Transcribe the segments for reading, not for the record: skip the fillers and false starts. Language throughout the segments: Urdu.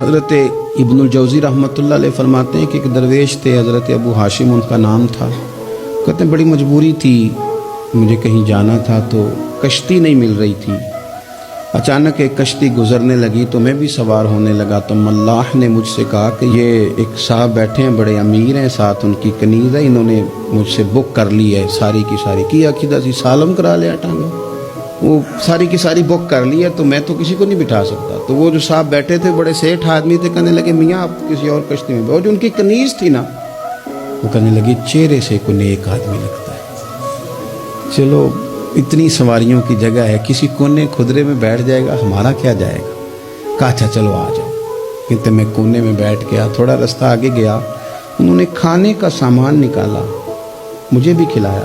حضرت ابن الجوزی رحمۃ اللہ علیہ فرماتے ہیں کہ ایک درویش تھے، حضرت ابو ہاشم ان کا نام تھا۔ کہتے ہیں بڑی مجبوری تھی، مجھے کہیں جانا تھا تو کشتی نہیں مل رہی تھی۔ اچانک ایک کشتی گزرنے لگی تو میں بھی سوار ہونے لگا تو ملاح نے مجھ سے کہا کہ یہ ایک صاحب بیٹھے ہیں، بڑے امیر ہیں، ساتھ ان کی کنیز ہے، انہوں نے مجھ سے بک کر لی ہے ساری کی ساری، کی عقیدہ سی سالم کرا لیا ٹانگا، وہ ساری کی ساری بک کر لی ہے تو میں تو کسی کو نہیں بٹھا سکتا۔ تو وہ جو صاحب بیٹھے تھے بڑے سیٹھ آدمی تھے، کہنے لگے میاں آپ کسی اور کشتی میں، جو ان کی کنیز تھی نا وہ کہنے لگی چہرے سے کوئی نیک آدمی لگتا ہے، چلو اتنی سواریوں کی جگہ ہے، کسی کونے خدرے میں بیٹھ جائے گا، ہمارا کیا جائے گا۔ کہا اچھا چلو آ جاؤ۔ کہتے میں کونے میں بیٹھ گیا، تھوڑا رستہ آگے گیا، انہوں نے کھانے کا سامان نکالا، مجھے بھی کھلایا،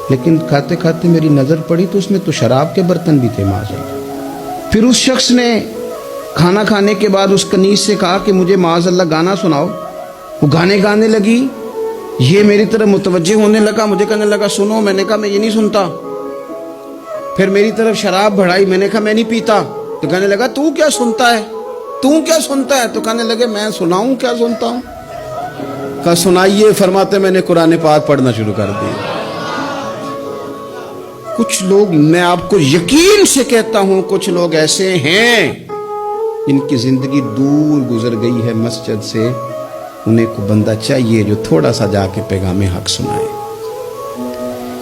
لیکن کھاتے کھاتے میری نظر پڑی تو اس میں تو شراب کے برتن بھی تھے معاذ۔ پھر اس شخص نے کھانا کھانے کے بعد اس کنیز سے کہا کہ مجھے معاذ اللہ گانا سناؤ۔ وہ گانے گانے لگی، یہ میری طرف متوجہ ہونے لگا، مجھے کہنے لگا سنو، میں نے کہا میں یہ نہیں سنتا۔ پھر میری طرف شراب بڑھائی، میں نے کہا میں نہیں پیتا۔ تو کہنے لگا تو کیا سنتا ہے، تو کیا سنتا ہے؟ تو کہنے لگے میں سناؤں کیا سنتا ہوں؟ کہا سنائیے۔ فرماتے میں نے قرآن پاک پڑھنا شروع کر دیا۔ کچھ لوگ، میں آپ کو یقین سے کہتا ہوں، کچھ لوگ ایسے ہیں جن کی زندگی دور گزر گئی ہے مسجد سے، انہیں کو بندہ چاہیے جو تھوڑا سا جا کے پیغام حق سنائے۔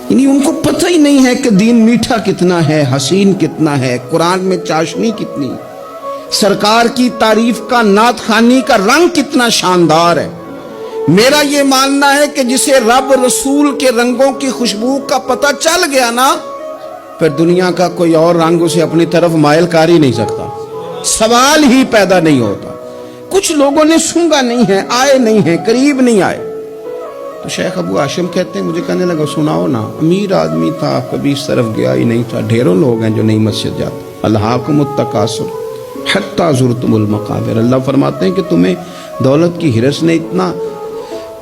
یعنی ان کو پتہ ہی نہیں ہے کہ دین میٹھا کتنا ہے، حسین کتنا ہے، قرآن میں چاشنی کتنی، سرکار کی تعریف کا، نعت خوانی کا رنگ کتنا شاندار ہے۔ میرا یہ ماننا ہے کہ جسے رب رسول کے رنگوں کی خوشبو کا پتہ چل گیا نا، پھر دنیا کا کوئی اور رنگ اسے اپنی طرف مائل کر ہی نہیں سکتا، سوال ہی پیدا نہیں ہوتا۔ کچھ لوگوں نے سونگا نہیں ہے، آئے نہیں ہیں، قریب نہیں آئے۔ تو شیخ ابو ہاشم کہتے ہیں، مجھے کہنے لگا سناؤ نا، امیر آدمی تھا، کبھی اس طرف گیا ہی نہیں تھا، ڈھیروں لوگ ہیں جو نہیں مسجد جاتے۔ الہاکم التکاثر حتی زرتم المقابر، اللہ فرماتے ہیں کہ تمہیں دولت کی ہرس نے اتنا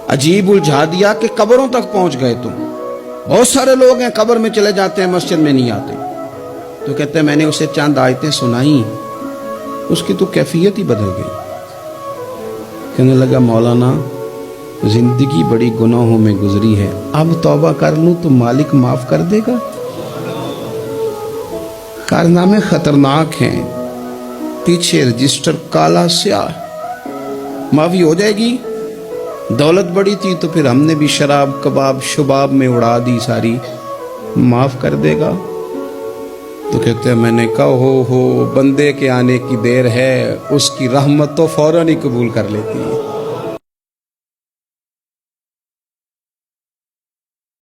عجیب الجھا دیا کہ قبروں تک پہنچ گئے تم۔ بہت سارے لوگ ہیں قبر میں چلے جاتے ہیں، مسجد میں نہیں آتے۔ تو کہتے ہیں میں نے اسے چند آیتیں سنائیں، اس کی تو کیفیت ہی بدل گئی۔ کہنے لگا مولانا زندگی بڑی گناہوں میں گزری ہے، اب توبہ کر لوں تو مالک معاف کر دے گا؟ کارنامے خطرناک ہیں، پیچھے رجسٹر کالا سیاہ، معافی ہو جائے گی۔ دولت بڑی تھی تو پھر ہم نے بھی شراب کباب شباب میں اڑا دی ساری، معاف کر دے گا؟ تو کہتے ہیں میں نے کہا ہو بندے کے آنے کی دیر ہے، اس کی رحمت تو فوراً ہی قبول کر لیتی ہے۔